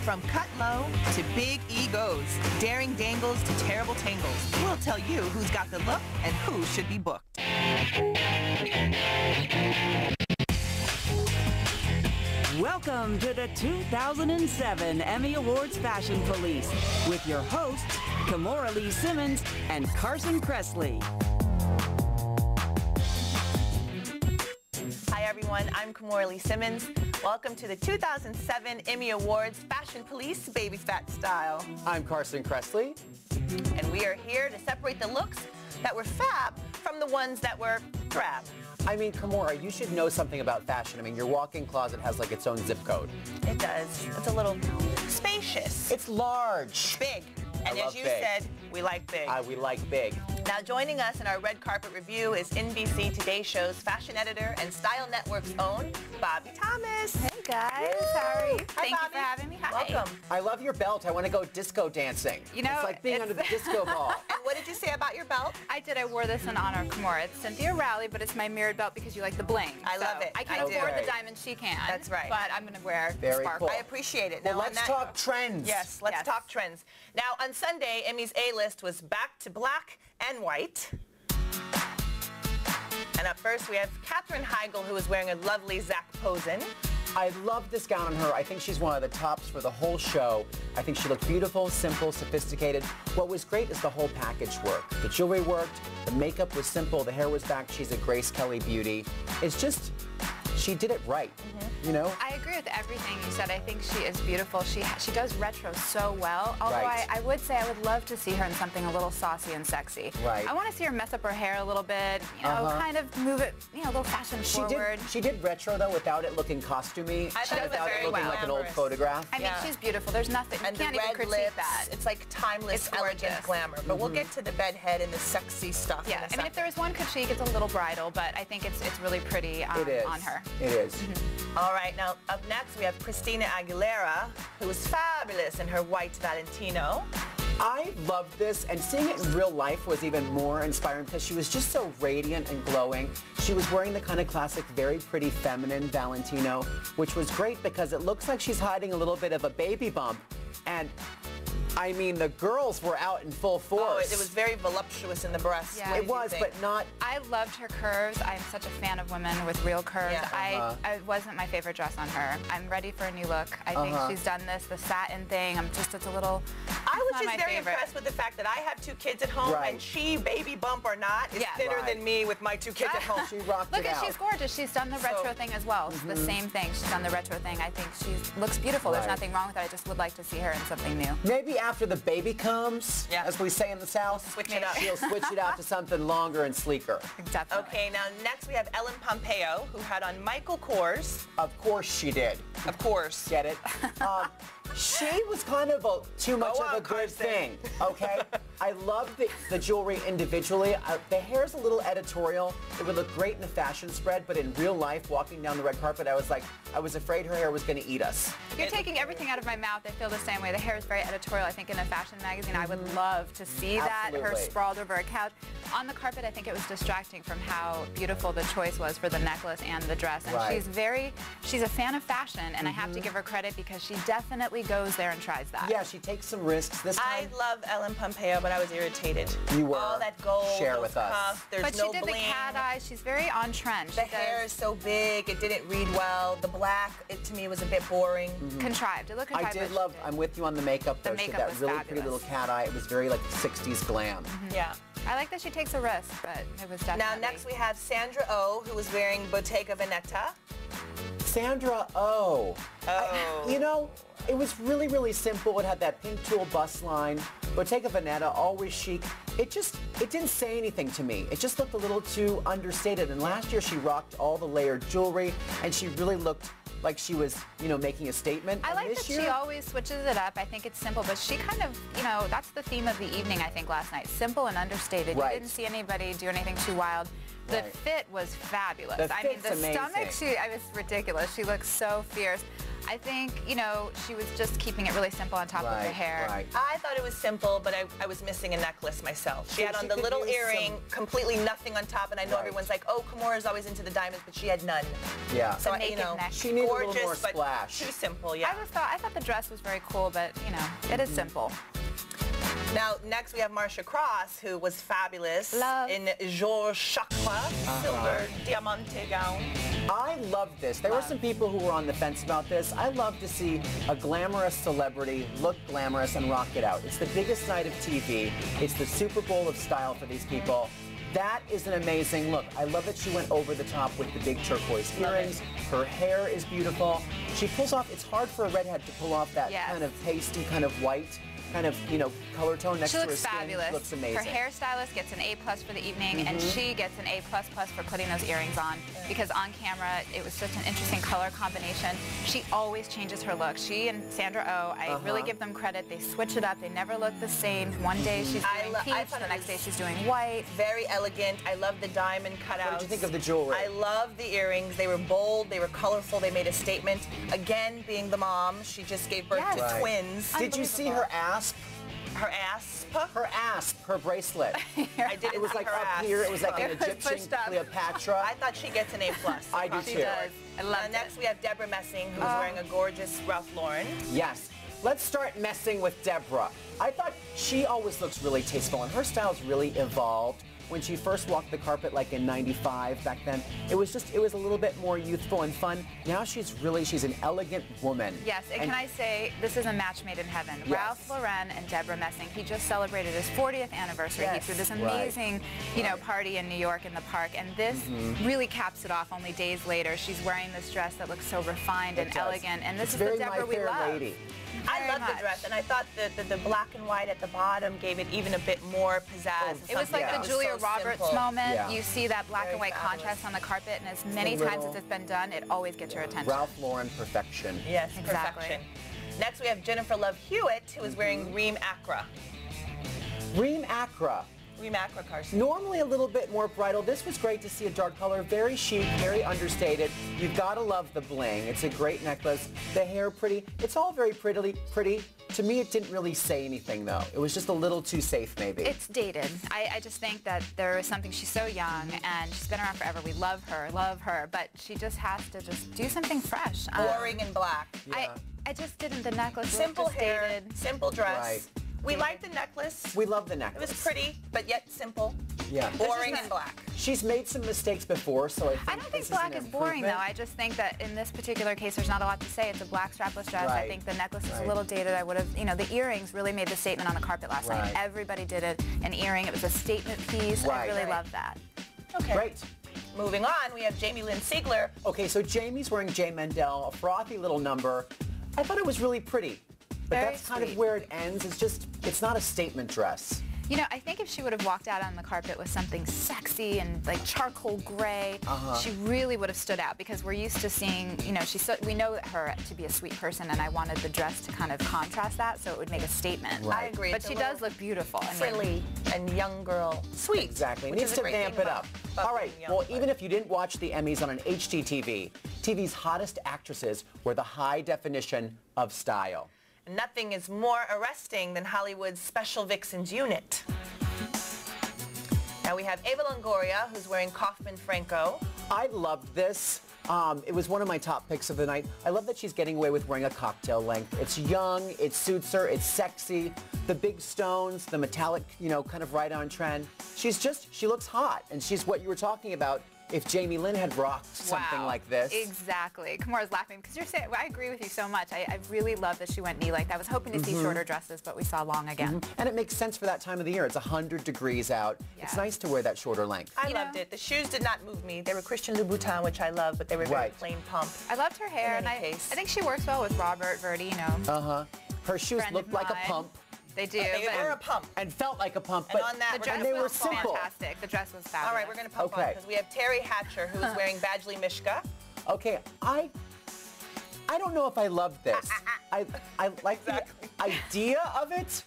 From cut low to big egos, daring dangles to terrible tangles, we'll tell you who's got the look and who should be booked. Welcome to the 2007 Emmy Awards Fashion Police with your hosts, Kimora Lee Simmons and Carson Kressley. Hi everyone, I'm Kimora Lee Simmons. Welcome to the 2007 Emmy Awards Fashion Police Baby Fat Style. I'm Carson Kressley. And we are here to separate the looks that were fab from the ones that were drab. I mean, Kimora, you should know something about fashion. I mean, your walk-in closet has like its own zip code. It does. It's a little spacious. It's large. Big. And as you said, we like big. We like big. Now joining us in our red carpet review is NBC Today Show's fashion editor and Style Network's own Bobby Thomas. Hey guys, how are you? Thank you Bobby. for having me. Hi. Welcome. I love your belt. I want to go disco dancing. You know, it's like being under the disco ball. And what did you say about your belt? I did. I wore this in honor of Kimora. It's Cynthia Rowley, but it's my mirrored belt because you like the bling. I love it. I can't I do. afford the diamond she can. That's right. But I'm going to wear Very sparkle. cool. I appreciate it. Well, Now, let's talk trends. Yes, let's talk trends. Now, on Sunday, Emmy's A-list was back to black and white. And up first, we have Katherine Heigl, who is wearing a lovely Zac Posen. I love this gown on her. I think she's one of the tops for the whole show. I think she looked beautiful, simple, sophisticated. What was great is the whole package worked. The jewelry worked, the makeup was simple, the hair was back. She's a Grace Kelly beauty. It's just, she did it right, you know? I agree with everything you said. I think she is beautiful. She does retro so well. Although Right. I would say I would love to see her in something a little saucy and sexy. Right. I want to see her mess up her hair a little bit, you know, kind of move it, you know, a little fashion forward. She did retro, though, without it looking costumey. I thought it was without very it looking well. like an old Glamorous. photograph. I mean, she's beautiful. There's nothing, And you the can't even red critique lips, that. it's like timeless, It's elegant gorgeous. glamour. But we'll get to the bedhead and the sexy stuff. Yeah, in a I mean, if second. there was one critique, it's a little bridal, but I think it's really pretty It is. on her. It is. All right, now up next we have Christina Aguilera, who is fabulous in her white Valentino. I loved this, and seeing it in real life was even more inspiring because she was just so radiant and glowing. She was wearing the kind of classic, very pretty feminine Valentino, which was great because it looks like she's hiding a little bit of a baby bump. And I mean, the girls were out in full force. Oh, it was very voluptuous in the breast. Yeah. What It did you was, think? but not. I loved her curves. I'm such a fan of women with real curves. Yeah. I wasn't my favorite dress on her. I'm ready for a new look. I think she's done this, the satin thing. It's a little. I was not just my very favorite. impressed with the fact that I have two kids at home, Right. and she, baby bump or not, is thinner Right. than me with my two kids at home. She rocked Look it at out. she's gorgeous. She's done the retro thing as well. It's the same thing. She's done the retro thing. I think she looks beautiful. There's Right. nothing wrong with it. I just would like to see her in something new. Maybe after the baby comes, Yeah. as we say in the South, Switch it up. she'll switch it out to something longer and sleeker. Definitely. Okay, now next we have Ellen Pompeo, who had on Michael Kors. Of course she did. Of course. Get it? She was kind of too much Go of a on, good Carson. thing, okay? I love the jewelry individually. The hair's a little editorial. It would look great in a fashion spread, but in real life, walking down the red carpet, I was afraid her hair was going to eat us. You're taking everything out of my mouth. I feel the same way. The hair is very editorial. I think in a fashion magazine, I would love to see that. Her Absolutely. sprawled over a couch. On the carpet, I think it was distracting from how beautiful the choice was for the necklace and the dress. And Right. she's a fan of fashion, and I have to give her credit because she definitely goes there and tries that. Yeah, she takes some risks this I time. love Ellen Pompeo, but I was irritated. You were. All that gold, Share those with us. cuffs, there's But no she did bling. the cat eyes. She's very on trend. The hair is so big, it didn't read well. The black, to me, was a bit boring. Contrived. It looked I contrived. did but love, she did. I'm with you on the makeup, though. The She had makeup that was really pretty fabulous. little cat eye. It was very like 60s glam. Yeah. I like that she takes a risk, but it was definitely. Now, next we have Sandra Oh, who was wearing Bottega Veneta. Sandra Oh. Oh. You know, it was really, really simple. It had that pink tulle bust line. Bottega Veneta, always chic. It didn't say anything to me. It just looked a little too understated. And last year she rocked all the layered jewelry, and she really looked like she was, you know, making a statement. I And like this that year, she always switches it up. I think it's simple, but she kind of, you know, that's the theme of the evening, I think, last night. Simple and understated. Right. You didn't see anybody do anything too wild. The fit was fabulous. The I mean, fit's the amazing. stomach, I was ridiculous. She looked so fierce. I think, you know, she was just keeping it really simple on top of the hair. Right. I thought it was simple, but I was missing a necklace myself. She had on she the could little use earring, completely nothing on top, and I know Right. everyone's like, oh, Kimura's always into the diamonds, but she had none. Yeah. So, The naked neck. She needed gorgeous, a little more but splash. too simple, yeah. I thought the dress was very cool, but, you know, it is simple. Now, next we have Marcia Cross, who was fabulous Love. in Georges Chakra, silver diamante gown. I love this. There were some people who were on the fence about this. I love to see a glamorous celebrity look glamorous and rock it out. It's the biggest night of TV. It's the Super Bowl of style for these people. That is an amazing look. I love that she went over the top with the big turquoise earrings. Her hair is beautiful. She pulls off, it's hard for a redhead to pull off that Yes. kind of pasty, kind of white, kind of, you know, color tone next She to her looks skin. fabulous. She looks amazing. Her hairstylist gets an A+ for the evening, and she gets an A++ for putting those earrings on, because on camera it was such an interesting color combination. She always changes her look. She and Sandra Oh, I really give them credit. They switch it up. They never look the same. One day she's doing peach, thought the it next day was she's doing white. Very elegant. I love the diamond cutouts. What did you think of the jewelry? I love the earrings. They were bold. They were colorful. They made a statement. Again, being the mom, she just gave birth Yes. to Right. twins. Did you see her asp? Her asp? Her asp, her bracelet. I didn't It was see like her up asp. here. It was like an It was Egyptian pushed up. Cleopatra. I thought she gets an A+. I do across too. the She does. board. I love Next we have Deborah Messing, who's wearing a gorgeous Ralph Lauren. Yes. Let's start messing with Deborah. I thought she always looks really tasteful, and her style's really evolved. When she first walked the carpet, like in '95 back then, it was a little bit more youthful and fun. Now she's an elegant woman. Yes, and can I say, this is a match made in heaven. Yes. Ralph Lauren and Deborah Messing, he just celebrated his 40th anniversary. Yes. He threw this Right. amazing, you know, party in New York in the park, and this really caps it off only days later. She's wearing this dress that looks so refined and It does. elegant, and this It's is the very Deborah My we Fair love. Lady. I Very love the much. dress, and I thought the black and white at the bottom gave it even a bit more pizzazz. It was like Yeah. the Julia Roberts moment. Yeah. You see that black Very and white fabulous. contrast on the carpet, and as many The times little- as it's been done, it always gets your attention. Ralph Lauren perfection. Yes, Exactly. perfection. Next we have Jennifer Love Hewitt, who is wearing Reem Acra. Reem Acra. Reem Acra, Carson. Normally a little bit more bridal. This was great to see a dark color, very chic, very understated. You've got to love the bling. It's a great necklace. The hair pretty. It's all very pretty. To me, it didn't really say anything, though. It was just a little too safe, maybe. It's dated. I just think that there is something, she's so young, and she's been around forever. We love her, but she just has to just do something fresh. Boring in black. I just didn't, the necklace Simple looked just hair, dated. simple dress. Right. We like the necklace. We love the It necklace. was pretty, but yet simple. Yeah. Boring in black. She's made some mistakes before, so I think I don't think this black an is boring, though. improvement. I just think that in this particular case, there's not a lot to say. It's a black strapless dress. I Right. think the necklace is Right. a little dated. I would have, you know, the earrings really made the statement on the carpet last night. Right. Everybody did it. An earring. It was a statement piece. I Right. really Right. loved that. Okay. Great. Moving on, we have Jamie Lynn Sigler. Okay, so Jamie's wearing J. Mendel, a frothy little number. I thought it was really pretty, but Very that's kind of sweet. where it ends. It's not a statement dress. You know, I think if she would have walked out on the carpet with something sexy and like charcoal gray, she really would have stood out, because we're used to seeing, you know, we know her to be a sweet person, and I wanted the dress to kind of contrast that, so it would make a statement. Right. I agree. But It's a she little does look beautiful. I mean, frilly and young girl. Sweet. Exactly. Which Needs is to a great vamp thing it up. about All right. being young, Well, but- even if you didn't watch the Emmys on an HGTV, TV's hottest actresses were the high definition of style. Nothing is more arresting than Hollywood's Special Vixens unit. Now we have Ava Longoria, who's wearing Kaufman Franco. I loved this. It was one of my top picks of the night. I love that she's getting away with wearing a cocktail length. It's young, it suits her, it's sexy. The big stones, the metallic, you know, kind of right on trend. She looks hot, and she's what you were talking about. If Jamie Lynn had rocked something wow. like this. Exactly. Kimura's laughing because you're saying, I agree with you so much. I really love that she went knee length. I was hoping to see shorter dresses, but we saw long again. And it makes sense for that time of the year. It's 100 degrees out. It's Yeah. nice to wear that shorter length. I You loved know- it. The shoes did not move me. They were Christian Louboutin, which I love, but they were very Right. plain pump. I loved her hair, In and any I case. think she works well with Robert Verdi, you know. Her shoes friend looked of like a mine. pump They do. They but were a pump. and felt like a pump, And but on that, the we're dress gonna they were was simple. fantastic. The dress was fabulous. All right, we're going to pump on Okay. because we have Terry Hatcher, who is wearing Badgley Mishka. Okay, I don't know if I love this. I like Exactly. the idea of it,